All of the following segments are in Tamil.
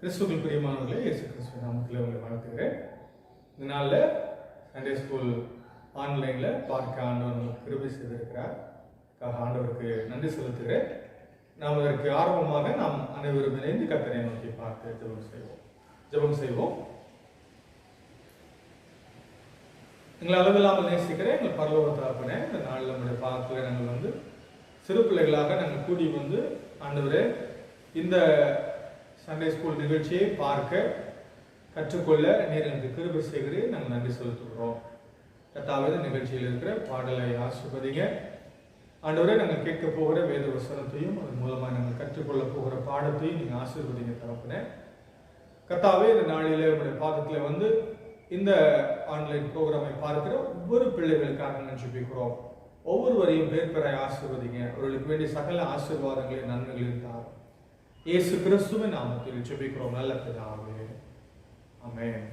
கிறிஸ்துவுக்குள் பிரியமானவர்களே, இயேசு கிறிஸ்துவின் நாமத்தில் உங்களை வாழ்த்துகிறேன். இந்த நாளில் சண்டே ஸ்கூல் ஆன்லைனில் பார்க்க ஆண்டவர் நமக்கு கிருபை செய்திருக்கிறார். ஆண்டவருக்கு நன்றி செலுத்துகிறேன். நாம் அதற்கு ஆர்வமாக நாம் அனைவரும் இணைந்து கர்த்தரை நோக்கி பார்த்து ஜெபம் செய்வோம். எங்களை அளவில்லாமல் நேசிக்கிறேன் எங்கள் பரலோக தகப்பனே, இந்த நாளில் நம்முடைய பாகத்தில் நாங்கள் சிறு பிள்ளைகளாக நாங்கள் கூடி ஆண்டவரே இந்த சண்டே ஸ்கூல் நிகழ்ச்சியை பார்க்க கற்றுக்கொள்ள நீர் எனக்கு கிருபை செய்கிறேன். நாங்கள் நன்றி செலுத்துகிறோம். கர்த்தாவே, நிகழ்ச்சியில் இருக்கிற பாடலை ஆசீர்வதிங்க. ஆண்டவரே, நாங்கள் கேட்க போகிற வேத வசனத்தையும் அதன் மூலமாக நாங்கள் கற்றுக்கொள்ள போகிற பாடத்தையும் நீங்கள் ஆசீர்வதிங்க தகப்பனே. கர்த்தாவே, இந்த நாளிலே உங்களுடைய பாதத்தில் இந்த ஆன்லைன் ப்ரோக்ராமை பார்க்கிற ஒவ்வொரு பிள்ளைகளுக்காக நாங்கள் ஜெபிக்கிறோம். ஒவ்வொருவரையும் பேர் பெறாய் ஆசீர்வதிங்க. அவர்களுக்கு வேண்டிய சகல ஆசீர்வாதங்களை நன்மைகள் தார். இயேசு கிறிஸ்துவின் நாமத்தில் ஜெபிக்கிறோம் நல்ல பிதாவே, ஆமென்.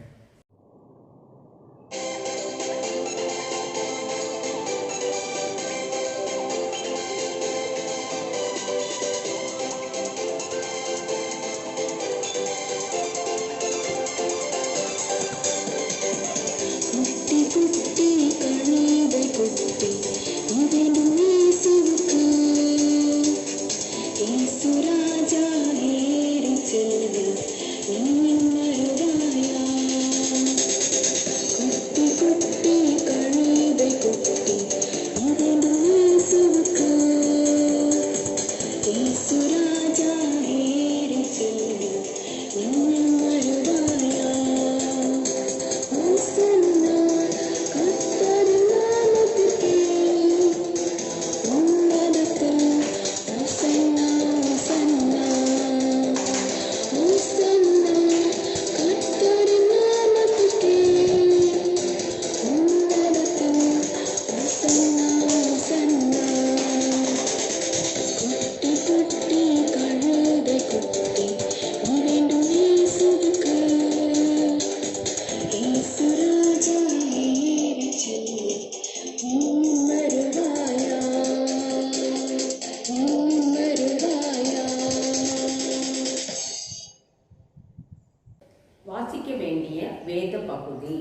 வாசிக்க வேண்டிய வேத பகுதி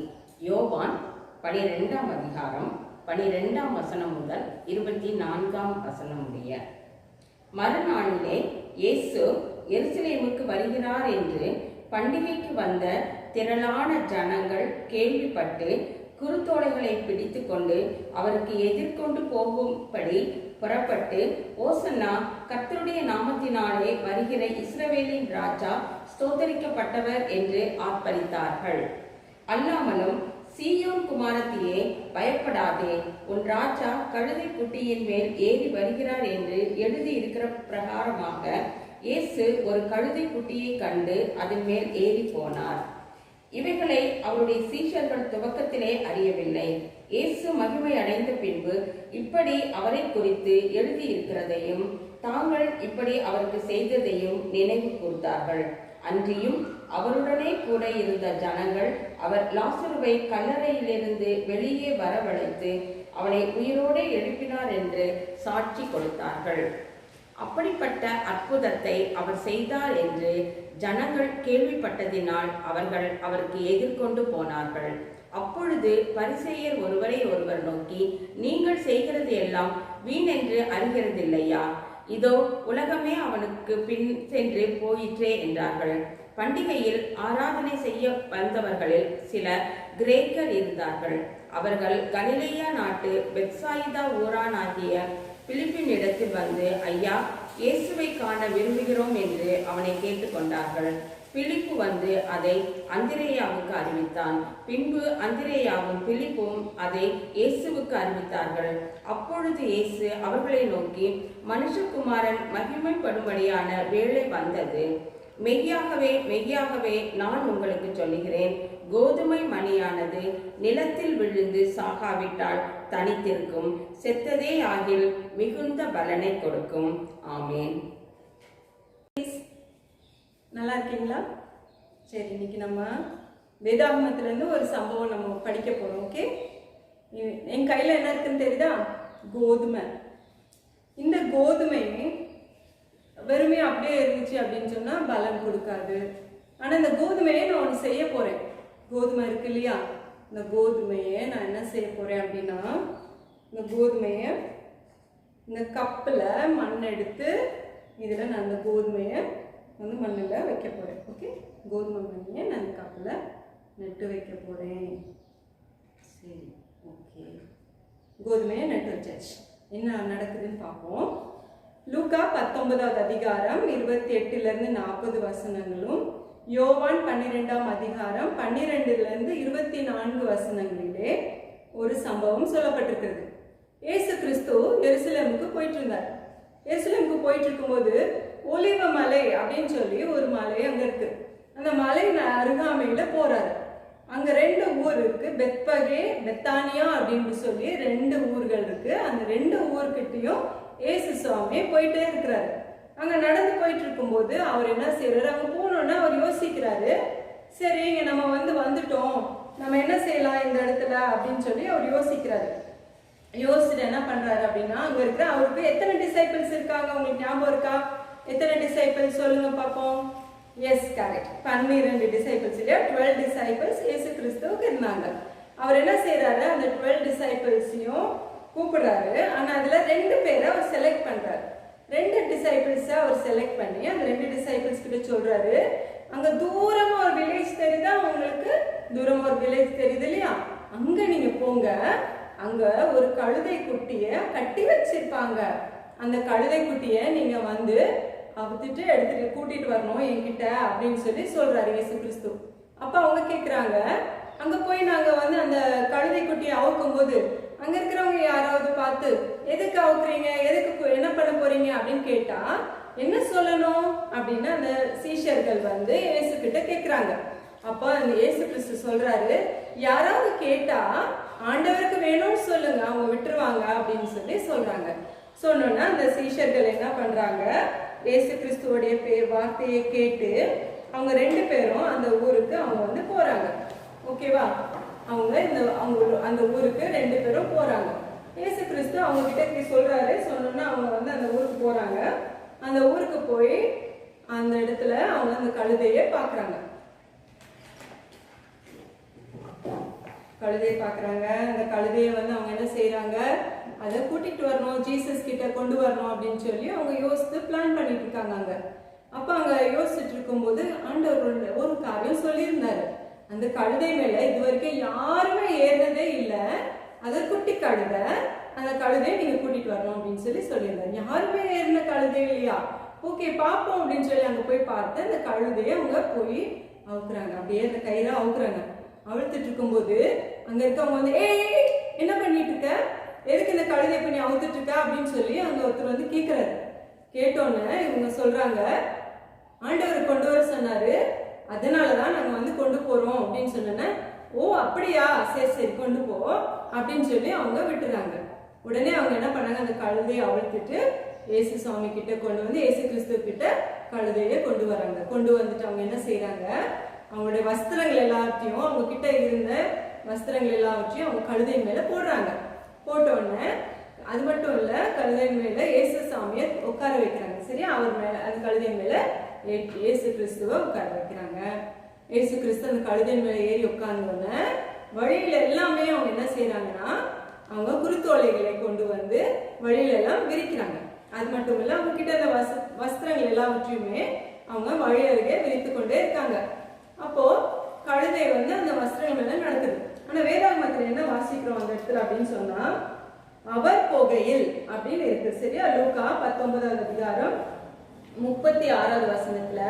யோவான் 12ஆம் அதிகாரம் 12ஆம் வசனம் முதல் 24ஆம் வசனம் முடிய. மறுநாளிலே இயேசு எருசலேமுக்கு வருகிறார் என்று பண்டிகைக்கு வந்த திரளான ஜனங்கள் கேள்விப்பட்டு குருத்தோலைகளை பிடித்து கொண்டு அவருக்கு எதிர்கொண்டு போகும்படி புறப்பட்டு, ஓசன்னா, கர்த்தருடைய நாமத்தினாலே வருகிற இஸ்ரவேலின் ராஜா ஸ்தோத்தரிக்கப்பட்டவர் என்று ஆர்ப்பரித்தார்கள். அல்லாமலும், சீயோன் குமாரத்தியே, பயப்படாதே, உன் ராஜா கழுதை குட்டியின் மேல் ஏறி வருகிறார் என்று எழுதியிருக்கிற பிரகாரமாக இயேசு ஒரு கழுதை குட்டியை கண்டு அதன் மேல் ஏறி போனார். இவைகளை அவருடைய சீஷர்கள் துவக்கத்திலே அறியவில்லை. இயேசு மகிமை அடைந்த பின்பு இப்படி அவரை குறித்து எழுதியிருக்கிறதையும் தாங்கள் இப்படி அவருக்கு செய்ததையும் நினைவு கூர்ந்தார்கள். அன்றியும் அவருடனே கூட இருந்த ஜனங்கள் அவர் லாசருவை கல்லறையிலிருந்து வெளியே வரவழைத்து அவனை உயிரோடு எழுப்பினார் என்று சாட்சி கொடுத்தார்கள். அப்படிப்பட்ட அற்புதத்தை அவர் செய்தார் என்று ஜனங்கள் கேள்விப்பட்டதினால் அவர்கள் அவருக்கு எதிர்கொண்டு போனார்கள். அப்பொழுது பரிசேயர் ஒருவரை ஒருவர் நோக்கி, நீங்கள் செய்கிறது எல்லாம் வீணென்று அறிகிறதில்லையா? இதோ உலகமே அவனுக்கு பின் சென்று போயிற்றே என்றார்கள். பண்டிகையில் ஆராதனை செய்ய வந்தவர்களில் சில கிரேக்கர் இருந்தார்கள். அவர்கள் கலிலேயா நாட்டு பெத்சாயிதா ஊரானாகிய பிலிப்பின் இடத்தில் ஐயா, இயேசுவை காண விரும்புகிறோம் என்று அவனை கேட்டுக்கொண்டார்கள். பிலிப்பு அதை அந்திரேயாவுக்கு அறிவித்தான். பின்பு அந்திரேயாவும் பிலிப்பும் அதை இயேசுவுக்கு அறிவித்தார்கள். அப்பொழுது இயேசு அவர்களை நோக்கி, மனுஷகுமாரன் மகிமைப்படும்படியான வேளை வந்தது. மெய்யாகவே மெய்யாகவே நான் உங்களுக்கு சொல்லுகிறேன், கோதுமை மணியானது நிலத்தில் விழுந்து சாகாவிட்டால் தனித்திருக்கும், செத்ததே ஆகில் மிகுந்த பலனை கொடுக்கும். ஆமேன். நல்லா இருக்கீங்களா? சரி, இன்னைக்கு நம்ம வேதாகமத்திலேருந்து ஒரு சம்பவம் நம்ம படிக்க போகிறோம். ஓகே, என் கையில் என்ன இருக்குன்னு தெரியுதா? கோதுமை. இந்த கோதுமை வெறுமே அப்படியே இருந்துச்சு அப்படின்னு சொன்னால் பலன் கொடுக்காது. ஆனா இந்த கோதுமையை நான் ஒன்று செய்ய போறேன். கோதுமை இருக்கு இல்லையா, இந்த கோதுமையை நான் என்ன செய்ய போறேன் அப்படின்னா, இந்த கோதுமையை இந்த கப்பில் மண் எடுத்து இதில் நான் அந்த கோதுமையை வந்து மண்ணில் வைக்க போகிறேன். ஓகே, கோதுமை மண்ணையை நான் இந்த கப்பில் நட்டு வைக்க போகிறேன். சரி, ஓகே, கோதுமையை நட்டு வச்சாச்சு. என்ன நடக்குதுன்னு பார்ப்போம். லூக்கா 19வது அதிகாரம் 28லிருந்து 40 வசனங்களும், யோவான் 12ஆம் அதிகாரம் 12லிருந்து 24 வசனங்களிலே ஒரு சம்பவம் சொல்லப்பட்டிருக்கிறது. இயேசு கிறிஸ்து எருசலேமுக்கு போயிட்டு இருந்தார். எருசலேமுக்கு போயிட்டு இருக்கும்போது ஒலிவ மலை அப்படின்னு சொல்லி ஒரு மலை அங்க இருக்கு. அந்த மலை அருகாமையில போறாரு. அங்க 2 ஊர் இருக்கு, பெத்பகே, பெத்தானியா அப்படின்னு சொல்லி 2 ஊர்கள் இருக்கு. அந்த 2 ஊர்கிட்டையும் இயேசு சுவாமி போயிட்டே இருக்கிறாரு. அங்க நடந்து போயிட்டு இருக்கும்போது அவர் என்ன செய்யறாரு, அங்க போனோன்னா அவர் யோசிக்கிறாரு, சரி இங்க நம்ம வந்துட்டோம், நம்ம என்ன செய்யலாம் இந்த இடத்துல அப்படின்னு சொல்லி அவர் யோசிக்கிறாரு. யோசிச்சுட்டு என்ன பண்றாரு அப்படின்னா, அங்க இருக்கிற அவருக்கு எத்தனை டிசைபிள்ஸ் இருக்காங்க உங்களுக்கு ஞாபகம் இருக்கா? எத்தனை டிசைபிள்ஸ் சொல்லுங்க பார்ப்போம். எஸ், கரெக்ட், 12 டிசைபிள்ஸ் இல்லையா? 12 டிசைபிள்ஸ் இயேசு கிறிஸ்துவுக்கு இருந்தாங்க. அவர் என்ன செய்யறாரு, அந்த 12 டிசைபிள்ஸையும் கூப்பிடுறாரு. ஆனா அதுல 2 பேரை அவர் செலக்ட் பண்றாரு. 2 டிசைபிள்ஸை அவர் செலக்ட் பண்ணி அந்த 2 டிசைபிள்ஸ் கிட்ட சொல்றாரு, அங்க தூரமா ஒரு வில்லேஜ் தெரியுதா உங்களுக்கு? தூரமா ஒரு வில்லேஜ் தெரியுது இல்லையா? அங்க நீங்க போங்க, அங்க ஒரு கழுதை குட்டிய கட்டி வச்சிருப்பாங்க. அந்த கழுதை குட்டிய நீங்க வந்து அவுத்துட்டு எடுத்துட்டு கூட்டிட்டு வரணும் என்கிட்ட அப்படின்னு சொல்லி சொல்றாரு இயேசு கிறிஸ்து. அப்ப அவங்க கேக்குறாங்க, அங்க போய் நாங்க வந்து அந்த கழுதை குட்டியை அவுக்கும் போது அங்க இருக்கிறவங்க யாராவது பார்த்து எதுக்கு அவுக்குறீங்க, எதுக்கு என்ன பண்ண போறீங்க அப்படின்னு கேட்டா என்ன சொல்லணும் அப்படின்னு அந்த சீஷர்கள் வந்து இயேசு கிட்ட கேக்குறாங்க. அப்ப அந்த இயேசு கிறிஸ்து சொல்றாரு, யாராவது கேட்டா ஆண்டவருக்கு வேணும்னு சொல்லுங்க, அவங்க விட்டுருவாங்க அப்படின்னு சொல்லி சொல்றாங்க. சொன்னோன்னா அந்த சீஷர்கள் என்ன பண்றாங்க, இயேசு கிறிஸ்துவோடைய வார்த்தையை கேட்டு அவங்க 2 பேரும் அந்த ஊருக்கு அவங்க வந்து போறாங்க. ஓகேவா? அவங்க அந்த ஊருக்கு 2 பேரும் போறாங்க. இயேசு கிறிஸ்து அவங்க கிட்ட சொல்றாரு. சொன்னோன்னா அவங்க வந்து அந்த ஊருக்கு போறாங்க. அந்த ஊருக்கு போய் அந்த இடத்துல அவங்க அந்த கழுதையை பாக்குறாங்க. கழுதையை பாக்குறாங்க. அந்த கழுதையை வந்து அவங்க என்ன செய்யறாங்க, அதை கூட்டிட்டு வரணும், ஜீசஸ் கிட்ட கொண்டு வரணும் அப்படின்னு சொல்லி அவங்க யோசித்து பிளான் பண்ணிட்டு இருக்காங்க அங்க. அப்ப அங்க யோசிச்சுட்டு இருக்கும்போது ஆண்டவர் ஒரு காரியம் சொல்லியிருந்தாரு, அந்த கழுதை மேல இது வரைக்கும் யாருமே ஏறினதே இல்லை, அது குட்டி கழுதை, அந்த கழுதையை நீங்க கூட்டிட்டு வரணும் அப்படின்னு சொல்லி சொல்லியிருந்தாரு. யாருமே ஏறின கழுதை இல்லையா? ஓகே பாப்போம் அப்படின்னு சொல்லி அங்க போய் பார்த்து அந்த கழுதையை அவங்க போய் அவுக்குறாங்க. அப்படியே அந்த கயிறை அவுக்குறாங்க. அழுத்துட்டு இருக்கும்போது அங்க இருக்கவங்க வந்து ஏய் என்ன பண்ணிட்டு இருக்க, எதுக்கு இந்த கழுதை பண்ணி அவுத்துட்டு இருக்க அப்படின்னு சொல்லி அங்க ஒருத்தர் வந்து கேட்கிறாரு. கேட்டோன்னு இவங்க சொல்றாங்க, ஆண்டவர் கொண்டு வர சொன்னாரு, அதனாலதான் நாங்க வந்து கொண்டு போறோம் அப்படின்னு சொன்னேன். ஓ அப்படியா, சரி சரி கொண்டு போ அப்படின்னு சொல்லி அவங்க விட்டுறாங்க. உடனே அவங்க என்ன பண்ணாங்க, அந்த கழுதையை அவிழ்த்துட்டு இயேசு சுவாமி கிட்ட கொண்டு வந்து இயேசு கிறிஸ்து கிட்ட கழுதையை கொண்டு வராங்க. கொண்டு வந்துட்டு அவங்க என்ன செய்யறாங்க, அவங்களுடைய வஸ்திரங்கள் எல்லாத்தையும், அவங்க கிட்ட இருந்த வஸ்திரங்கள் எல்லாவற்றையும் அவங்க கழுதை மேல போடுறாங்க. போட்ட உடனே அது மட்டும் இல்ல, கழுதை மேல இயேசு சாமியை உட்கார வைக்கிறாங்க. சரியா? அவர் மேல அந்த கழுதை மேல இயேசு கிறிஸ்துவ உட்கார வைக்கிறாங்க. இயேசு கிறிஸ்து அந்த கழுதை மேல ஏறி உட்கார்ந்தோடனே வழியில எல்லாமே அவங்க என்ன செய்யறாங்கன்னா, அவங்க குருத்தோலைகளை கொண்டு வந்து வழியில எல்லாம் விரிக்கிறாங்க. அது மட்டும் இல்ல, அவங்க கிட்ட அந்த வஸ்திரங்கள் எல்லாவற்றையுமே அவங்க வழி அருகே விரித்து கொண்டே இருக்காங்க. அப்போ கழுதை வந்து அந்த வஸ்திரங்கள் மேல நடக்குது. ஆனா வேதாகமத்துல என்ன வாசிக்கிறோம் அந்த இடத்துல அப்படின்னு சொன்னா, அவர் போகையில் அப்படின்னு இருக்கு. சரியா? லூக்கா 19வது அதிகாரம் 36வது வசனத்துல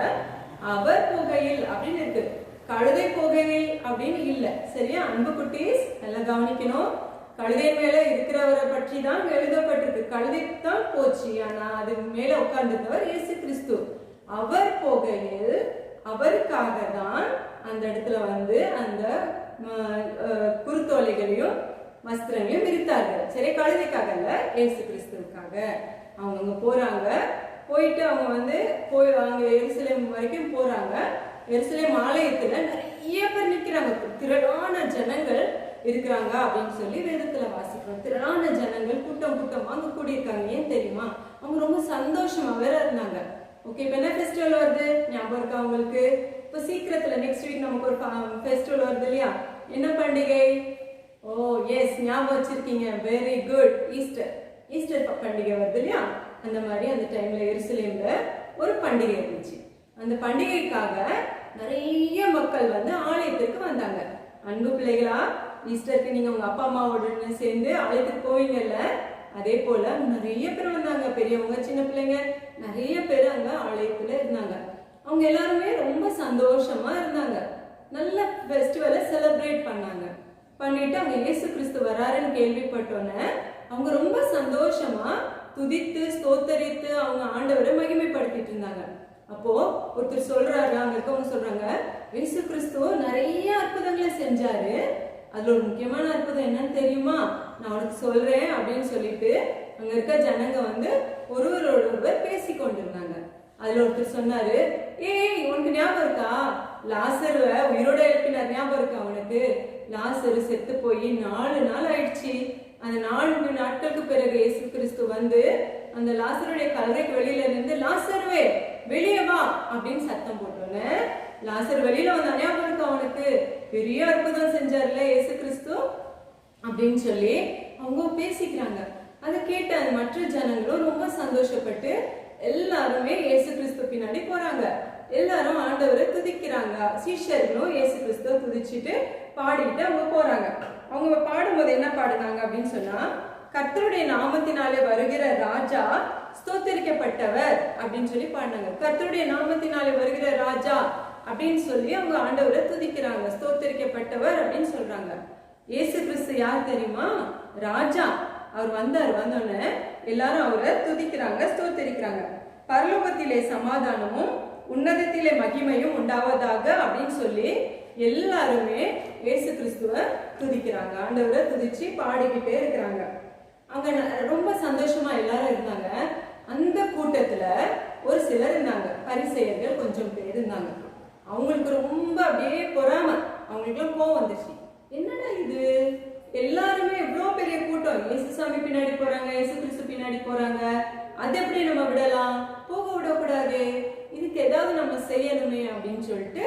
அவர் போகையில் அப்படின்னு இருக்கு, கழுதை போகையில் அப்படின்னு இல்ல. சரியா? அன்பு குட்டீஸ் எல்லாம் கவனிக்கணும். கழுதை மேல இருக்கிறவரை பற்றி தான் எழுதப்பட்டிருக்கு. கழுதை தான் போச்சு, ஆனா அது மேல உட்கார்ந்துருந்தவர் இயேசு கிறிஸ்து. அவர் போகையில் அவருக்காக தான் அந்த இடத்துல வந்து அந்த குருத்தோலைகளையும் வஸ்திரங்களையும் விரித்தார்கள். சரி, கழுதைக்காக இல்ல, இயேசு கிறிஸ்துவுக்காக. அவங்க அங்க போறாங்க. போயிட்டு அவங்க வந்து அங்க எருசலேம் வரைக்கும் போறாங்க. எருசலேம் ஆலயத்துல நிறைய பேர் நிக்கிறாங்க, திரளான ஜனங்கள் இருக்கிறாங்க அப்படின்னு சொல்லி வேதத்துல வாசிக்கிறோம். திரளான ஜனங்கள் கூட்டம் கூட்டமா அங்க கூடியிருக்காங்க. ஏன் தெரியுமா? அவங்க ரொம்ப சந்தோஷமா வேற இருந்தாங்க. ஓகே, இப்ப என்ன ஃபெஸ்டிவல் வருது ஞாபகம் இருக்கா உங்களுக்கு? இப்போ சீக்கிரத்துல நெக்ஸ்ட் வீக் நமக்கு ஒரு ஃபெஸ்டிவல் வருது இல்லையா? என்ன பண்டிகை? ஓ எஸ், ஞாபகம் வச்சிருக்கீங்க, வெரி குட், ஈஸ்டர். ஈஸ்டர் பண்டிகை வருது இல்லையா? அந்த மாதிரி அந்த டைம்ல எருசலேம்ல ஒரு பண்டிகை இருந்துச்சு. அந்த பண்டிகைக்காக நிறைய மக்கள் வந்து ஆலயத்திற்கு வந்தாங்க. அன்பு பிள்ளைகளா, ஈஸ்டருக்கு நீங்க உங்க அப்பா அம்மாவோட சேர்ந்து ஆலயத்துக்கு போவீங்கல்ல, அதே போல நிறைய பேர் வந்தாங்க. பெரியவங்க, சின்ன பிள்ளைங்க, நிறைய பேர் அங்க ஆலயத்துல இருந்தாங்க. அவங்க எல்லாருமே ரொம்ப சந்தோஷமா இருந்தாங்க. நல்ல ஃபெஸ்டிவலை செலிப்ரேட் பண்ணாங்க. பண்ணிட்டு அங்க இயேசு கிறிஸ்து வராருன்னு கேள்விப்பட்டோன்னே அவங்க ரொம்ப சந்தோஷமா துதித்து ஸ்தோத்தரித்து அவங்க ஆண்டவரை மகிமைப்படுத்திட்டு இருந்தாங்க. அப்போ ஒருத்தர் சொல்றாரு, அங்க இருக்கவங்க சொல்றாங்க, இயேசு கிறிஸ்து நிறைய அற்புதங்களை செஞ்சாரு, அதுல ஒரு முக்கியமான அற்புதம் என்னன்னு தெரியுமா? நான் உனக்கு சொல்றேன் அப்படின்னு சொல்லிட்டு அங்க இருக்க ஜனங்க வந்து ஒருவர் பேசி கொண்டிருந்தாங்க. அதுல ஒருத்தர் சொன்னாரு, ஏய் உனக்கு ஞாபகம் இருக்கா, லாசருவ உயிரோட எழுப்பினார், ஞாபகம் இருக்கா உனக்கு? லாசரு செத்து போய் 4 நாள் ஆயிடுச்சு. அந்த 4 நாட்களுக்கு பிறகு இயேசு கிறிஸ்து வந்து அந்த லாசருடைய கல்லறைக்கு வெளியில இருந்து, லாசருவே வெளியே வா அப்படின்னு சத்தம் போட்டோன்னே லாசர் வெளியில வந்தா, ஞாபகம் இருக்கா உனக்கு? பெரிய அற்புதம் செஞ்சார்ல இயேசு கிறிஸ்து அப்படின்னு சொல்லி அவங்க பேசிக்கிறாங்க. அதை கேட்ட அந்த மற்ற ஜனங்களும் ரொம்ப சந்தோஷப்பட்டு எல்லாருமே இயேசு கிறிஸ்து பின்னாடி போறாங்க. எல்லாரும் ஆண்டவரை துதிக்கிறாங்க. சீஷர்களும் இயேசு கிறிஸ்துவ துதிச்சுட்டு பாடிட்டு அவங்க போறாங்க. அவங்க பாடும்போது என்ன பாடுனாங்க அப்படின்னு சொன்னா, கர்த்தருடைய நாமத்தினாலே வருகிற ராஜா ஸ்தோத்தரிக்கப்பட்டவர் அப்படின்னு சொல்லி பாடினாங்க. கர்த்தருடைய நாமத்தினாலே வருகிற ராஜா அப்படின்னு சொல்லி அவங்க ஆண்டவரை துதிக்கிறாங்க. ஸ்தோத்தரிக்கப்பட்டவர் அப்படின்னு சொல்றாங்க. இயேசு கிறிஸ்து யார் தெரியுமா? ராஜா. அவர் வந்தோடனே எல்லாரும் அவரை துதிக்கிறாங்க, ஸ்தோத்தரிக்கிறாங்க. பரலோகத்திலே சமாதானமும் உன்னதத்திலே மகிமையும் உண்டாவதாக அப்படின்னு சொல்லி எல்லாருமே இயேசு கிறிஸ்துவ துதிக்கிறாங்க. ஆண்டவரை துதிச்சு பாடிக்கிட்டே இருக்கிறாங்க. அங்க ரொம்ப சந்தோஷமா எல்லாரும் இருந்தாங்க. அந்த கூட்டத்துல ஒரு சிலர் இருந்தாங்க, பரிசேயர்கள் கொஞ்சம் பேர் இருந்தாங்க. அவங்களுக்கு ரொம்ப அப்படியே பொறாம, அவங்களுக்கு கோவம் வந்துச்சு. என்னடா இது, எல்லாருமே இவ்வளவு பெரிய கூட்டம், இயேசு சாமி பின்னாடி போறாங்க, இயேசு கிறிஸ்து பின்னாடி போறாங்க, அது எப்படி நம்ம விடலாம்? போக விடக்கூடாது, இதுக்கு ஏதாவது நம்ம செய்யணுமே அப்படின்னு சொல்லிட்டு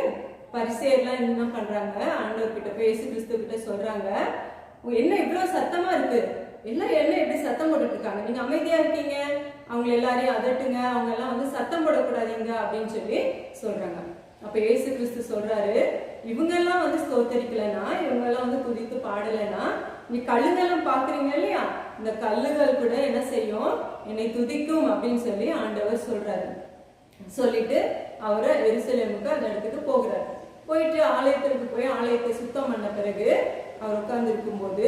பரிசேயர்லாம் என்ன பண்றாங்க, ஆண்டவர் கிட்ட போய் இயேசு கிறிஸ்து கிட்ட சொல்றாங்க, என்ன இவ்வளவு சத்தமா இருக்கு, எல்லாம் என்ன எப்படி சத்தம் போட்டுட்டு இருக்காங்க, நீங்க அமைதியா இருக்கீங்க, அவங்க எல்லாரையும் அதட்டுங்க, அவங்க எல்லாம் வந்து சத்தம் போடக்கூடாதீங்க அப்படின்னு சொல்லி சொல்றாங்க. அப்ப இயேசு கிறிஸ்து சொல்றாரு, இவங்க எல்லாம் வந்து ஸ்தோத்தரிக்கலனா, இவங்க எல்லாம் வந்து துதித்து பாடலைன்னா, நீ கல்லுங்கெல்லாம் பாக்குறீங்க இல்லையா, இந்த கல்லுகள் கூட என்ன செய்யும், என்னை துதிக்கும் அப்படின்னு சொல்லி ஆண்டவர் சொல்றாரு. சொல்லிட்டு அவரை எருசலேமுக்கு அந்த இடத்துக்கு போகிறார். போயிட்டு ஆலயத்திற்கு போய் ஆலயத்தை சுத்தம் பண்ண பிறகு அவர் உட்கார்ந்து இருக்கும் போது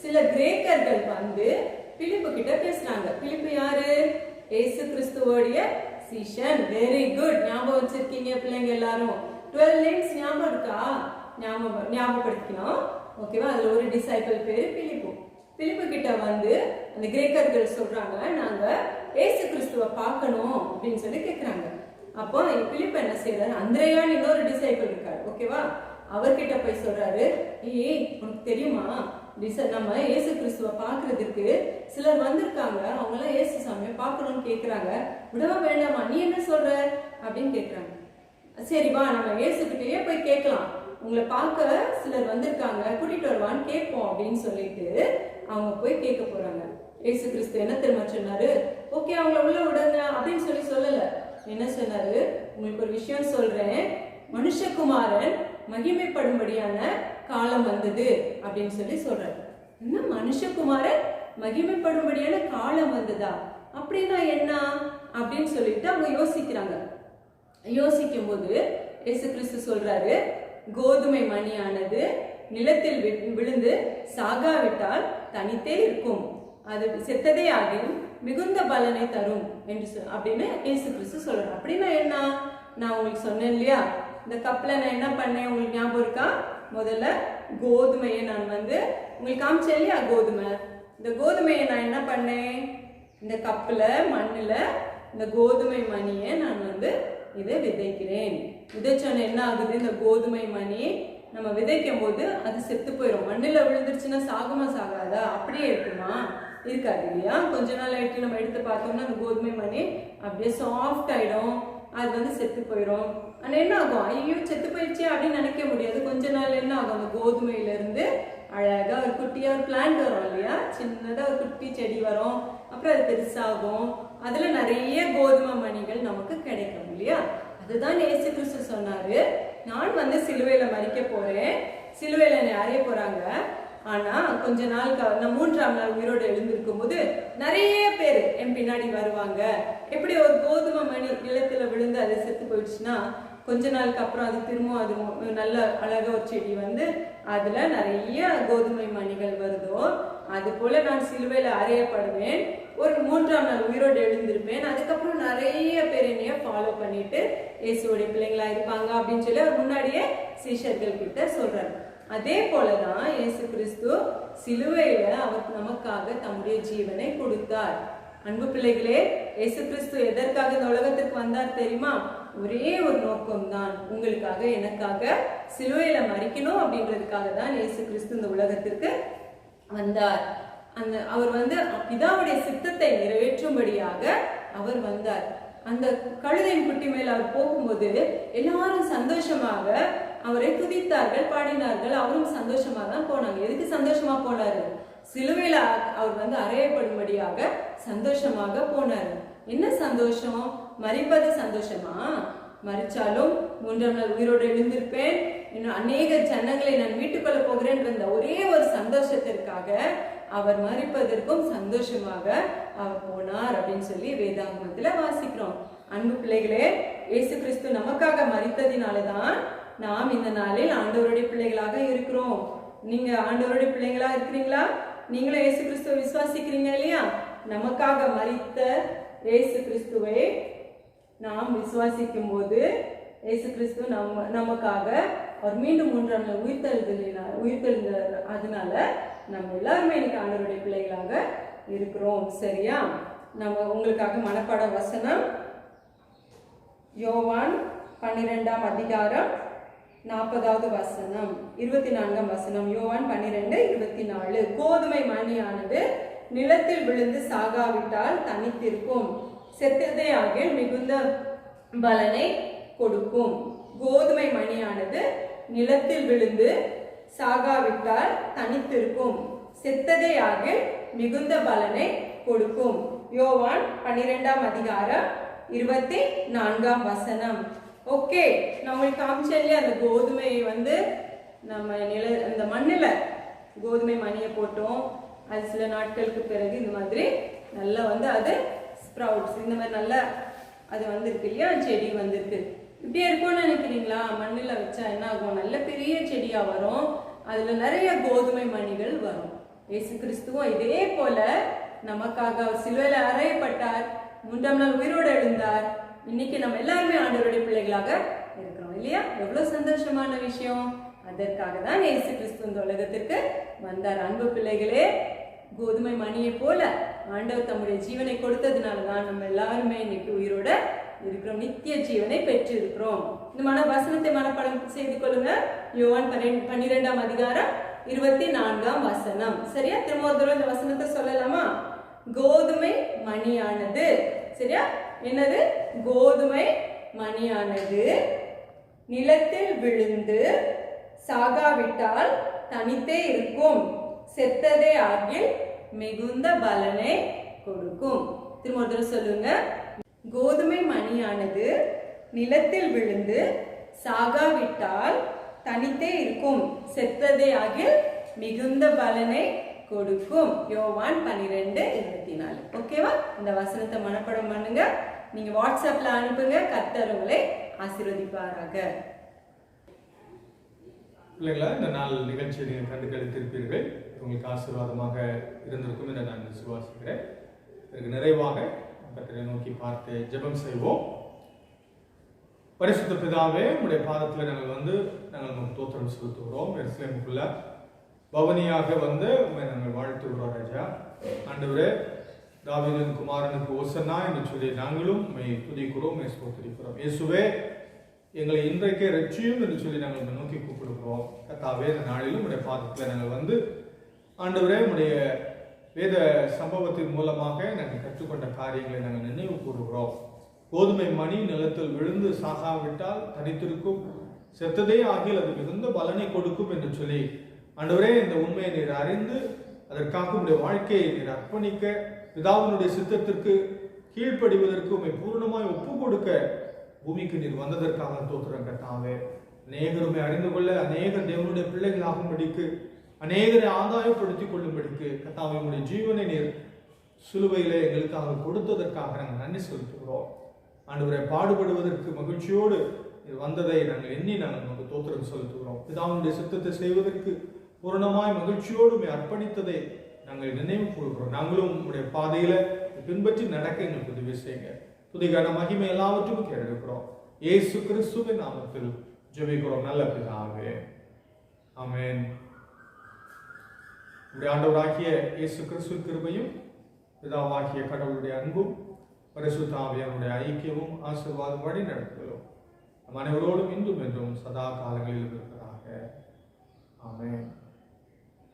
சில கிரேக்கர்கள் வந்து பிலிப்பு கிட்ட பேசுறாங்க. பிலிப்பு யாரு? இயேசு கிறிஸ்துவோடைய சீஷன். வெரி குட், ஞாபகம் வச்சிருக்கீங்க பிள்ளைங்க எல்லாரும். 12 நேம்ஸ் ஞாபகம் இருக்கா? ஞாபகப்படுத்திக்கணும், ஓகேவா? அதுல ஒரு டிசைபிள் பேரு பிலிப்பு. பிலிப்பு கிட்ட வந்து அந்த கிரேக்கர்கள் சொல்றாங்க, நாங்க இயேசு கிறிஸ்துவ பார்க்கணும் அப்படின்னு சொல்லி கேட்கிறாங்க. அப்போ பிலிப்பு என்ன செய்யறாரு, அந்திரேயான்னு இன்னொரு டிசைபிள் இருக்காரு, ஓகேவா? அவர்கிட்ட போய் சொல்றாரு, ஏய் உனக்கு தெரியுமா, நம்ம இயேசு கிறிஸ்துவ பாக்குறதுக்கு சிலர் வந்திருக்காங்க, அவங்க எல்லாம் இயேசு சாமியை பார்க்கணும்னு கேக்குறாங்க, விடவா வேண்டாமா, நீ என்ன சொல்ற அப்படின்னு கேக்குறாங்க. சரி வா, நம்ம இயேசு கிட்டயே போய் கேட்கலாம், உங்களை பார்க்க சிலர் வந்திருக்காங்க, கூட்டிட்டு வருவான்னு கேட்போம் அப்படின்னு சொல்லிட்டு அவங்க போய் கேட்க போறாங்க. இயேசு கிறிஸ்து என்ன தெரியுமா சொன்னாரு, ஓகே அவங்கள உள்ள விடுங்க அப்படின்னு சொல்லல. என்ன சொன்னாரு, உங்களுக்கு ஒரு விஷயம் சொல்றேன், மனுஷகுமாரன் மகிமைப்படும்படியான காலம் வந்தது அப்படின்னு சொல்லி சொல்றாரு. என்ன, மனுஷகுமாரன் மகிமைப்படும்படியான காலம் வந்ததா, அப்படின்னா என்ன அப்படின்னு சொல்லிட்டு அவங்க யோசிக்கிறாங்க. யோசிக்கும் போது இயேசு கிறிஸ்து சொல்றாரு, கோதுமை மணியானது நிலத்தில் விழுந்து சாகாவிட்டால் தனித்தே இருக்கும், அது செத்ததே ஆகியும் மிகுந்த பலனை தரும் என்று அப்படின்னு இயேசு கிறிஸ்து சொல்றாரு. அப்படின்னா என்ன, நான் உங்களுக்கு சொன்னேன் இல்லையா, இந்த கப்ல நான் என்ன பண்ணேன் உங்களுக்கு ஞாபகம் இருக்கா? முதல்ல கோதுமையை நான் வந்து உங்களுக்கு காமிச்சேன் இல்லையா, கோதுமை. இந்த கோதுமையை நான் என்ன பண்ணேன், இந்த கப்புல மண்ணுல இந்த கோதுமை மணியை நான் வந்து இதை விதைக்கிறேன். விதைச்சோன்னு என்ன ஆகுது, இந்த கோதுமை மணி நம்ம விதைக்கும் போது அது செத்து போயிடும். மண்ணுல விழுந்துருச்சுன்னா சாகுமா சாகாதா, அப்படியே இருக்குமா? இருக்காது இல்லையா? கொஞ்ச நாள் ஆயிட்டு நம்ம எடுத்து பார்த்தோம்னா அந்த கோதுமை மணி அப்படியே சாஃப்ட் ஆயிடும், அது வந்து செத்து போயிடும். ஆனால் என்ன ஆகும், ஐயோ செத்து போயிடுச்சு அப்படின்னு நினைக்க முடியாது. கொஞ்ச நாள் என்ன ஆகும், அந்த கோதுமையிலேருந்து அழகாக ஒரு குட்டியாக ஒரு பிளான்ட் வரும் இல்லையா, சின்னதாக ஒரு குட்டி செடி வரும், அப்புறம் அது பெருசாகும், அதில் நிறைய கோதுமை மணிகள் நமக்கு கிடைக்கும் இல்லையா. அதுதான் இயேசு கிறிஸ்து சொன்னாரு, நான் வந்து சிலுவையில் மரிக்க போறேன், சிலுவையில் என்னை அறைய போறாங்க, ஆனா கொஞ்ச நாள் நான் 3ஆம் நாள் உயிரோடு எழுந்திருக்கும் போது நிறைய பேர் என் பின்னாடி வருவாங்க. எப்படி ஒரு கோதுமை மணி நிலத்துல விழுந்து அது செத்து போயிடுச்சுன்னா கொஞ்ச நாளுக்கு அப்புறம் அது திரும்ப அது நல்ல அழகா ஒரு செடி வந்து அதுல நிறைய கோதுமை மணிகள் வருதோ, அது போல நான் சிலுவையில அறையப்படுவேன், ஒரு 3ஆம் நாள் உயிரோடு எழுந்திருப்பேன், அதுக்கப்புறம் நிறைய பேர் என்னைய ஃபாலோ பண்ணிட்டு இயேசுடைய பிள்ளைங்களா இருப்பாங்க அப்படின்னு சொல்லி அவர் முன்னாடியே சீஷர்கள் கிட்ட சொல்றாரு. அதே போலதான் இயேசு கிறிஸ்து சிலுவையில அவர் நமக்காக தம்முடைய ஜீவனை கொடுத்தார். அன்பு பிள்ளைகளே, இயேசு கிறிஸ்து எதற்காக இந்த உலகத்திற்கு வந்தார் தெரியுமா? ஒரே ஒரு நோக்கம் தான், உங்களுக்காக எனக்காக சிலுவையில மரிக்கணும் அப்படின்றதுக்காக தான் இயேசு கிறிஸ்து இந்த உலகத்திற்கு வந்தார். அவர் வந்து பிதாவுடைய சித்தத்தை நிறைவேற்றும்படியாக அவர் வந்தார். அந்த கழுதையின் குட்டி மேல அவர் போகும்போது எல்லாரும் சந்தோஷமாக அவரை துதித்தார்கள், பாடினார்கள், அவரும் சந்தோஷமா தான் போனாங்க. எதுக்கு சந்தோஷமா போனாரு? சிலுவையில அவர் வந்து அறையப்படும்படியாக சந்தோஷமாக போனாரு. என்ன சந்தோஷம்? மரிப்பது சந்தோஷமா? மரிச்சாலும் 3ஆம் நாள் உயிரோடு எழுந்திருப்பேன், இன்னும் அநேக ஜனங்களை நான் மீட்டுக்கொள்ள போகிறேன் என்ற ஒரே ஒரு சந்தோஷத்திற்காக அவர் மரிப்பதற்கும் சந்தோஷமாக அவர் போனார் அப்படின்னு சொல்லி வேதாகமத்துல வாசிக்கிறோம். அன்பு பிள்ளைகளே, இயேசு கிறிஸ்து நமக்காக மரித்ததினாலதான் நாம் இந்த நாளில் ஆண்டவருடைய பிள்ளைகளாக இருக்கிறோம். நீங்க ஆண்டவருடைய பிள்ளைகளா இருக்கிறீங்களா? நீங்களும் இயேசு கிறிஸ்துவை விசுவாசிக்கிறீங்க இல்லையா? நமக்காக மரித்த இயேசு கிறிஸ்துவை நாம் விசுவாசிக்கும் போது இயேசு கிறிஸ்து நமக்காக அவர் மீண்டும் 3ஆம் நாள் உயிர்த்தெழுந்தார். அதனால நம்ம எல்லாருமே இன்னைக்கு ஆண்டவருடைய பிள்ளைகளாக இருக்கிறோம். சரியா? நம்ம உங்களுக்காக மனப்பாட வசனம் யோவான் 12ஆம் அதிகாரம் 40வது வசனம், 24ஆம் வசனம். யோவான் 12:24. கோதுமை மணியானது நிலத்தில் விழுந்து சாகாவிட்டால் தனித்திருக்கும், செத்ததே ஆகில் மிகுந்த பலனை கொடுக்கும். கோதுமை மணியானது நிலத்தில் விழுந்து சாகாவிட்டால் தனித்திருக்கும், செத்ததே ஆகில் மிகுந்த பலனை கொடுக்கும். யோவான் 12ஆம் அதிகாரம் 24ஆம் வசனம். ஓகே, நான் உங்களுக்கு காமிச்சேன் அந்த கோதுமையை வந்து நம்ம அந்த மண்ணில் கோதுமை மணியை போட்டோம், அது சில நாட்களுக்கு பிறகு இந்த மாதிரி நல்லா வந்து அது ஸ்ப்ரவுட்ஸ் இந்த மாதிரி நல்லா அது வந்திருக்கு இல்லையா, செடி வந்திருக்கு. இப்படியே இருக்கும்னு நினைக்கிறீங்களா? மண்ணில் வச்சா என்ன ஆகும்? நல்ல பெரிய செடியா வரும், அதுல நிறைய கோதுமை மணிகள் வரும். இயேசு கிறிஸ்துவும் இதே போல நமக்காக அவர் சிலுவையில அறையப்பட்டார், 3ஆம் நாள் உயிரோடு எழுந்தார். இன்னைக்கு நம்ம எல்லாருமே ஆண்டவருடைய பிள்ளைகளாக இருக்கிறோம் இல்லையா? எவ்வளவு சந்தோஷமான விஷயம். அதற்காக தான் இயேசு கிறிஸ்து இந்த உலகத்திற்கு வந்தார். அன்பு பிள்ளைகளே, கோதுமை மணியை போல ஆண்டவர் தம்முடைய ஜீவனை கொடுத்ததுனாலதான் நம்ம எல்லாருமே இன்னைக்கு உயிரோட இருக்கிறோம், நித்திய ஜீவனை பெற்று இருக்கிறோம். இந்த வசனத்தை மனப்பாடம் செய்து கொள்ளுங்க. யோவான் 12ஆம் அதிகாரம் 24ஆம் வசனம். சரியா? திரும்ப ஒரு தடவை இந்த வசனத்தை சொல்லலாமா? கோதுமை மணியானது, சரியா? என்னது? கோதுமை மணியானது நிலத்தில் விழுந்து சாகாவிட்டால் தனித்தே இருக்கும், செத்ததே ஆகில் மிகுந்த பலனை கொடுக்கும். திரும்ப ஒரு தடவை சொல்லுங்க. கோதுமை மணியானது நிலத்தில் விழுந்து சாகாவிட்டால் தனித்தே இருக்கும், செத்ததே ஆகில் மிகுந்த பலனை கொடுக்கும். யோவான் 12:24. ஓகேவா? இந்த வசனத்தை மனப்பாடம் பண்ணுங்க, நீங்க வாட்ஸ்அப்ல அனுப்புங்க. கர்த்தர் உங்களை ஆசீர்வதிப்பாராக. பிள்ளைங்களா, இந்த நாள் நிகழ்ச்சியை நீங்கள் கண்டு கழித்திருப்பீர்கள். உங்களுக்கு ஆசீர்வாதமாக இருந்திருக்கும் என்று நான் விசுவாசிக்கிறேன். இதற்கு நிறைவாக கர்த்தரை நோக்கி பார்த்து ஜெபம் செய்வோம். பரிசுத்த பிதாவே, உங்களுடைய பாதத்தில் நாங்கள் நமக்கு தோத்திரம் செலுத்துகிறோம். எருசலேமுக்குள்ள பவனியாக வந்து உண்மை நாங்கள் வாழ்த்துகிறோம் ராஜா. ஆண்டவரே, தாவீதின் குமாரனுக்கு ஓசன்னா என்று சொல்லி நாங்களும் உண்மை துதிக்கிறோம், உண்மை ஸ்தோத்திரிக்கிறோம். இயேசுவே, எங்களை இன்றைக்கே ரட்சியும் என்று சொல்லி நாங்கள் நோக்கி கூப்பிடுகிறோம். கர்த்தாவே, இந்த நாளிலும் உடைய பாதத்தில் நாங்கள் ஆண்டவரே, உடைய வேத சம்பவத்தின் மூலமாக நாங்கள் கற்றுக்கொண்ட காரியங்களை நாங்கள் நினைவு கூறுகிறோம். கோதுமை மணி நிலத்தில் விழுந்து சாகாவிட்டால் தனித்திருக்கும், செத்ததே ஆகியில் அது மிகுந்த பலனை கொடுக்கும் என்று சொல்லி, ஆண்டவரே இந்த உண்மையை நீர் அறிந்து அதற்காக உடைய வாழ்க்கையை நீர் அர்ப்பணிக்க, பிதாவினுடைய சித்தத்திற்கு கீழ்ப்படிவதற்கு உண்மை பூர்ணமாய் ஒப்பு கொடுக்க பூமிக்கு நீர் வந்ததற்காக தோத்திரம் கர்த்தாவே. அநேகருமை அறிந்து கொள்ள, அநேகர் தேவனுடைய பிள்ளைகளாகும்படிக்கு, அநேகரை ஆதாயப்படுத்திக் கொள்ளும்படிக்கு கர்த்தாவே உடைய ஜீவனை நீர் சிலுவையிலே எங்களுக்காக கொடுத்ததற்காக நாங்கள் நன்றி செலுத்துகிறோம். ஆண்டவரை பாடுபடுவதற்கு மகிழ்ச்சியோடு வந்ததை நாங்கள் எண்ணி நாங்கள் நமக்கு தோத்திரம் செலுத்துகிறோம். பிதாவுடைய சித்தத்தை செய்வதற்கு பூரணமாய் மகிழ்ச்சியோடு அர்ப்பணித்ததை நாங்கள் நினைவு கூறுகிறோம். நாங்களும் உங்களுடைய பாதையில பின்பற்றி நடக்க எங்களுக்கு உதவி செய்யுங்க. துதிகான மகிமை எல்லாவற்றுக்கும் கேட்டிருக்கிறோம். இயேசு கிறிஸ்துவின் நாமத்தில் ஜெபிக்கிறோம் நல்ல பிதாவே, ஆமென். ஆண்டவராகிய இயேசு கிறிஸ்துவின் கிருபையும் பிதாவாகிய கடவுளுடைய அன்பும் பரிசுத்த ஆவியானுடைய ஐக்கியமும் ஆசீர்வாதம் வழி நடத்துகிறோம் நம் அனைவரோடும் இன்றும் என்றும் சதா காலங்களில் இருக்கிறார்.